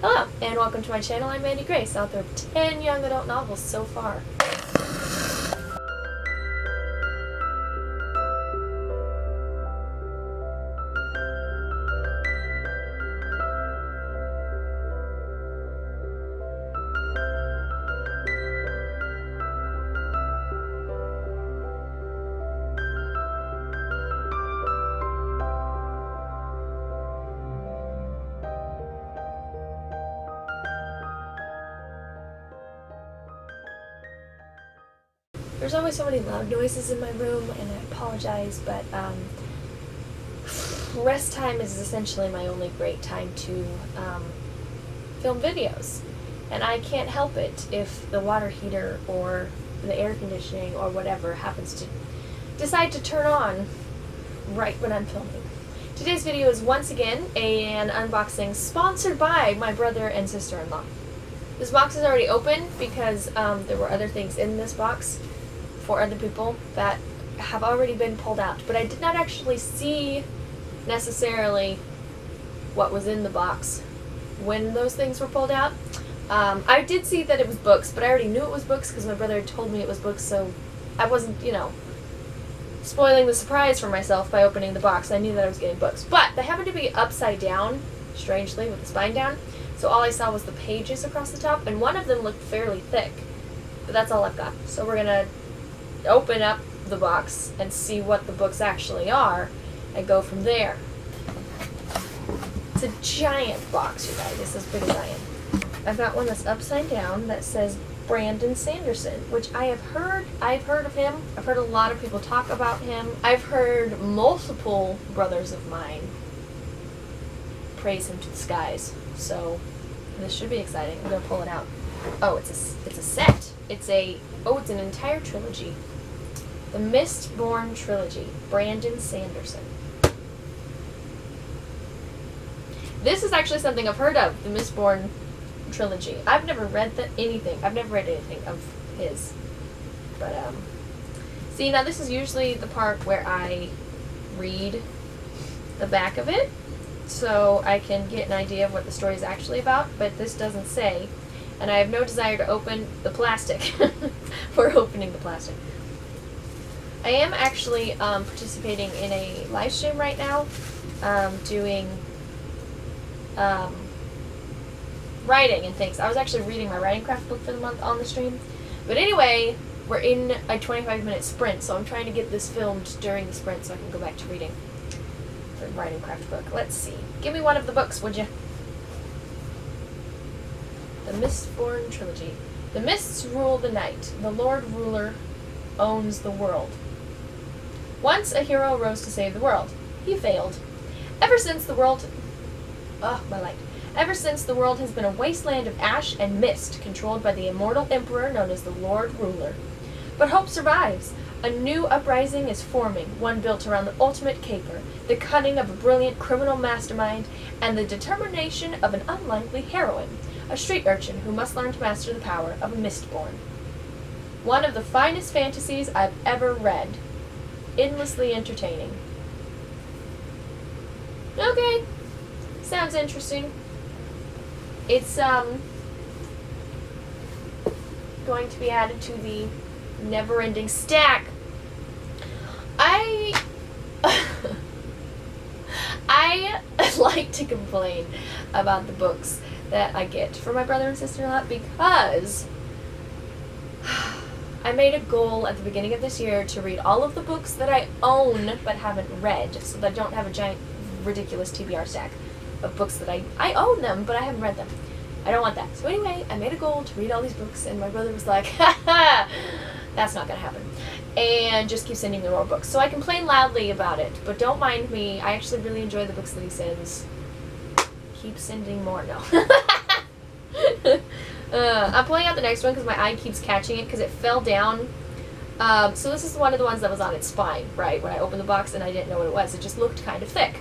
Hello, and welcome to my channel. I'm Mandi Grace, author of 10 young adult novels so far. There's always so many loud noises in my room, and I apologize, but rest time is essentially my only great time to film videos. And I can't help it if the water heater or the air conditioning or whatever happens to decide to turn on right when I'm filming. Today's video is once again an unboxing sponsored by my brother and sister-in-law. This box is already open because there were other things in this box for other people that have already been pulled out, but I did not actually see necessarily what was in the box when those things were pulled out. I did see that it was books, but I already knew it was books because my brother had told me it was books, so I wasn't, spoiling the surprise for myself by opening the box. I knew that I was getting books, but they happened to be upside down, strangely, with the spine down, so all I saw was the pages across the top, and one of them looked fairly thick, but that's all I've got. So we're gonna open up the box and see what the books actually are and go from there. It's a giant box, you guys. It's as big as I am. I've got one that's upside down that says Brandon Sanderson, which I've heard of him. I've heard a lot of people talk about him. I've heard multiple brothers of mine praise him to the skies. So this should be exciting. I'm gonna pull it out. Oh, it's a set. It's an entire trilogy. The Mistborn Trilogy, Brandon Sanderson. This is actually something I've heard of, the Mistborn Trilogy. I've never read anything. I've never read anything of his. But, see, now this is usually the part where I read the back of it, so I can get an idea of what the story is actually about, but this doesn't say. And I have no desire to open the plastic for opening the plastic. I am actually participating in a live stream right now, doing writing and things. I was actually reading my writing craft book for the month on the stream. But anyway, we're in a 25-minute sprint, so I'm trying to get this filmed during the sprint so I can go back to reading the writing craft book. Let's see. Give me one of the books, would you? The Mistborn Trilogy. The mists rule the night. The Lord Ruler owns the world. Once a hero rose to save the world. He failed. Ever since the world... Oh, my light. Ever since the world has been a wasteland of ash and mist, controlled by the immortal emperor known as the Lord Ruler. But hope survives. A new uprising is forming, one built around the ultimate caper, the cunning of a brilliant criminal mastermind, and the determination of an unlikely heroine, a street urchin who must learn to master the power of a Mistborn. One of the finest fantasies I've ever read. Endlessly entertaining. Okay. Sounds interesting. It's going to be added to the never-ending stack. I like to complain about the books that I get from my brother and sister-in-law because I made a goal at the beginning of this year to read all of the books that I own but haven't read, so that I don't have a giant, ridiculous TBR stack of books that I own them, but I haven't read them. I don't want that. So anyway, I made a goal to read all these books, and my brother was like, ha ha, that's not going to happen. And just keep sending me more books. So I complain loudly about it, but don't mind me. I actually really enjoy the books that he sends. Keep sending more. No. I'm pulling out the next one because my eye keeps catching it because it fell down. So this is one of the ones that was on its spine, right, when I opened the box and I didn't know what it was. It just looked kind of thick.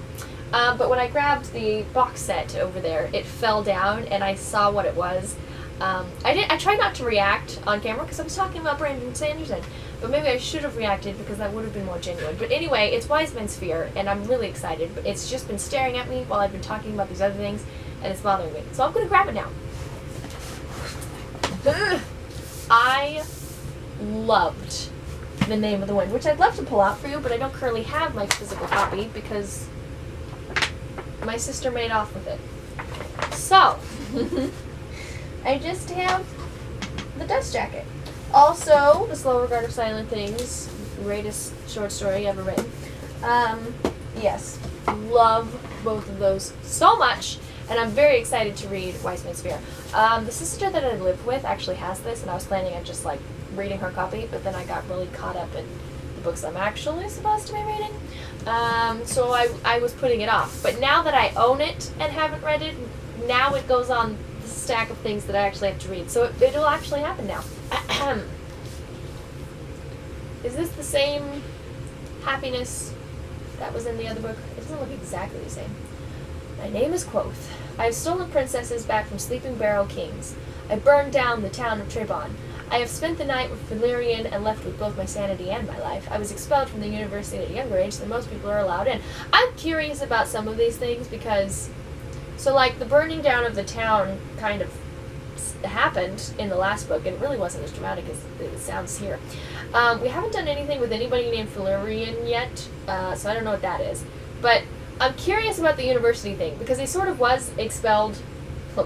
But when I grabbed the box set over there, it fell down and I saw what it was. I tried not to react on camera because I was talking about Brandon Sanderson, but maybe I should have reacted because that would have been more genuine. But anyway, it's Wise Man's Fear, and I'm really excited. But it's just been staring at me while I've been talking about these other things, and it's bothering me. So I'm going to grab it now. I loved The Name of the Wind, which I'd love to pull out for you, but I don't currently have my physical copy because my sister made off with it. So, I just have the dust jacket. Also, The Slow Regard of Silent Things, greatest short story ever written. Yes, love both of those so much, and I'm very excited to read Wise Man's Fear. The sister that I live with actually has this, and I was planning on just, like, reading her copy, but then I got really caught up in the books I'm actually supposed to be reading. So I was putting it off. But now that I own it and haven't read it, now it goes on the stack of things that I actually have to read. So it'll actually happen now. Is this the same happiness that was in the other book? It doesn't look exactly the same. My name is Quoth. I have stolen princesses back from sleeping barrel kings. I burned down the town of Trebon. I have spent the night with Valyrian and left with both my sanity and my life. I was expelled from the university at a younger age than most people are allowed in. I'm curious about some of these things because, so like the burning down of the town kind of happened in the last book, and it really wasn't as dramatic as it sounds here. We haven't done anything with anybody named Valyrian yet, so I don't know what that is. But I'm curious about the university thing because he sort of was expelled,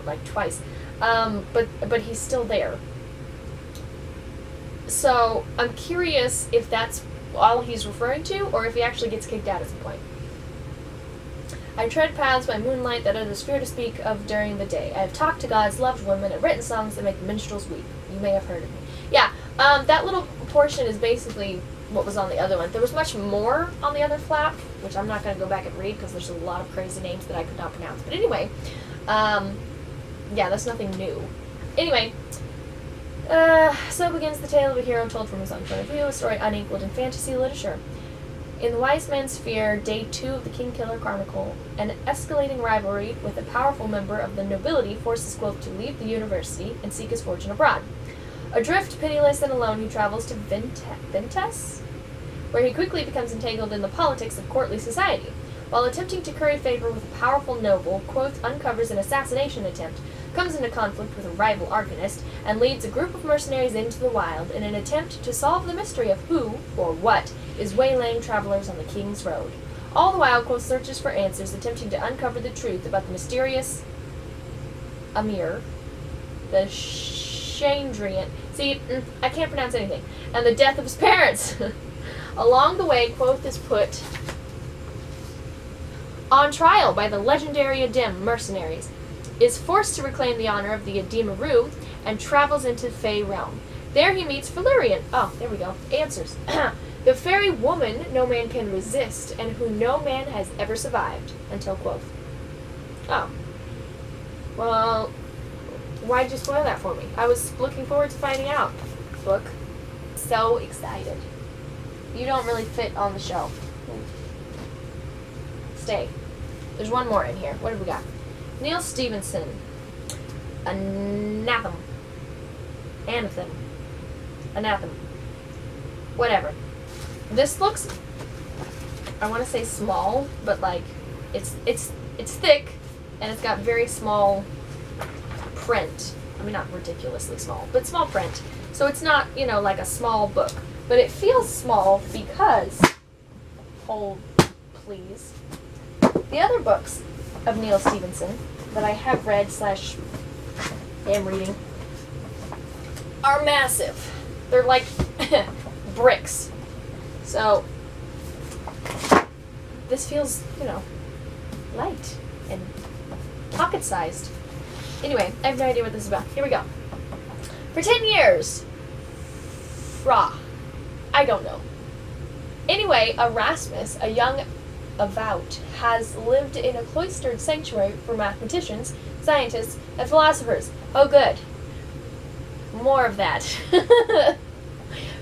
like twice, but he's still there. So I'm curious if that's all he's referring to, or if he actually gets kicked out at some point. I tread paths by moonlight that others fear to speak of during the day. I have talked to gods, loved women, and written songs that make the minstrels weep. You may have heard of me. Yeah, that little portion is basically what was on the other one. There was much more on the other flap, which I'm not going to go back and read because there's a lot of crazy names that I could not pronounce. But anyway, yeah, that's nothing new. Anyway, so begins the tale of a hero told from his own point of view, a story unequaled in fantasy literature. In The Wise Man's Fear, Day 2 of the Kingkiller Chronicle, an escalating rivalry with a powerful member of the nobility forces Quoth to leave the university and seek his fortune abroad. Adrift, pitiless, and alone, he travels to Ventus, where he quickly becomes entangled in the politics of courtly society. While attempting to curry favor with a powerful noble, Quoth uncovers an assassination attempt, comes into conflict with a rival arcanist, and leads a group of mercenaries into the wild in an attempt to solve the mystery of who, or what, is waylaying travelers on the King's Road. All the while, Quoth searches for answers, attempting to uncover the truth about the mysterious Amir, the Chandrian, I can't pronounce anything, and the death of his parents. Along the way, Quoth is put on trial by the legendary Adem mercenaries, is forced to reclaim the honor of the Ademaru, and travels into Fey Realm. There he meets Valyrian. Oh, there we go. Answers. The fairy woman no man can resist, and who no man has ever survived, until Quoth. Oh. Well, why'd you spoil that for me? I was looking forward to finding out. Book. So excited. You don't really fit on the shelf. Stay. There's one more in here. What have we got? Neil Stevenson. Anathema. Whatever. This looks, I want to say small, but like it's thick and it's got very small print. I mean, not ridiculously small, but small print. So it's not, like a small book, but it feels small because, hold please, the other books of Neil Stevenson that I have read / am reading are massive. They're like bricks. So this feels, light and pocket-sized. Anyway, I have no idea what this is about. Here we go. For 10 years. I don't know. Anyway, Erasmus, a young Avowed, has lived in a cloistered sanctuary for mathematicians, scientists, and philosophers. Oh, good. More of that.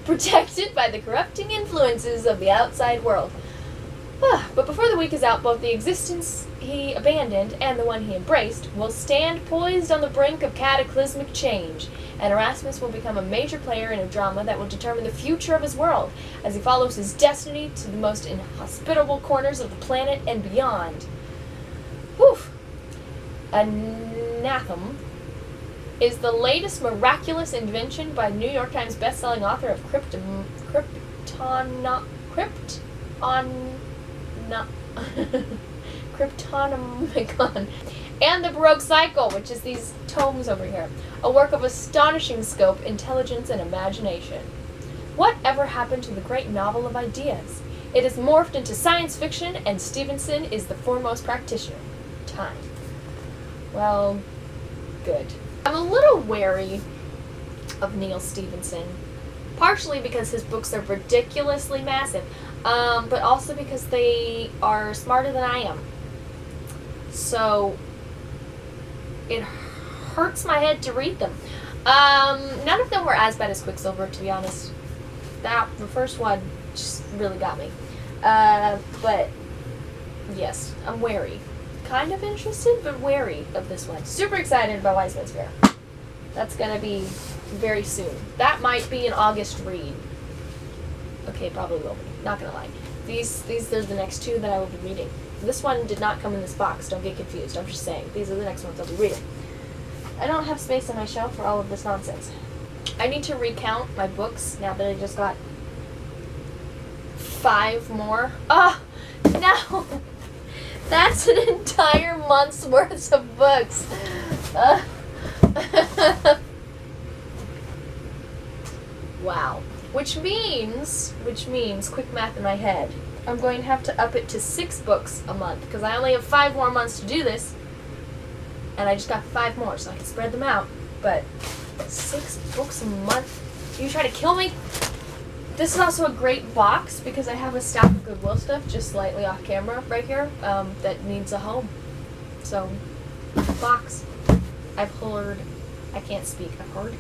Protected by the corrupting influences of the outside world. But before the week is out, both the existence he abandoned and the one he embraced will stand poised on the brink of cataclysmic change, and Erasmus will become a major player in a drama that will determine the future of his world as he follows his destiny to the most inhospitable corners of the planet and beyond. Whew. Anathema is the latest miraculous invention by New York Times bestselling author of Kryptonomicon and the Baroque Cycle, which is these tomes over here, a work of astonishing scope, intelligence, and imagination. Whatever happened to the great novel of ideas? It is morphed into science fiction, and Stevenson is the foremost practitioner. Time. Well, good. I'm a little wary of Neil Stevenson, partially because his books are ridiculously massive, but also because they are smarter than I am. So it hurts my head to read them. None of them were as bad as Quicksilver, to be honest. The first one just really got me. But yes, I'm wary. Kind of interested, but wary of this one. Super excited about Wise Man's Fair. That's gonna be very soon. That might be an August read. Okay, probably will be. Not gonna lie. These are the next two that I will be reading. This one did not come in this box. Don't get confused. I'm just saying. These are the next ones I'll be reading. I don't have space on my shelf for all of this nonsense. I need to recount my books now that I just got 5 more. Oh, no! That's an entire month's worth of books. Wow. Which means, quick math in my head, I'm going to have to up it to 6 books a month, because I only have 5 more months to do this, and I just got 5 more, so I can spread them out. But 6 books a month? You try to kill me? This is also a great box, because I have a stack of Goodwill stuff, just slightly off camera right here, that needs a home. So, box. I've heard. I can't speak. I've heard.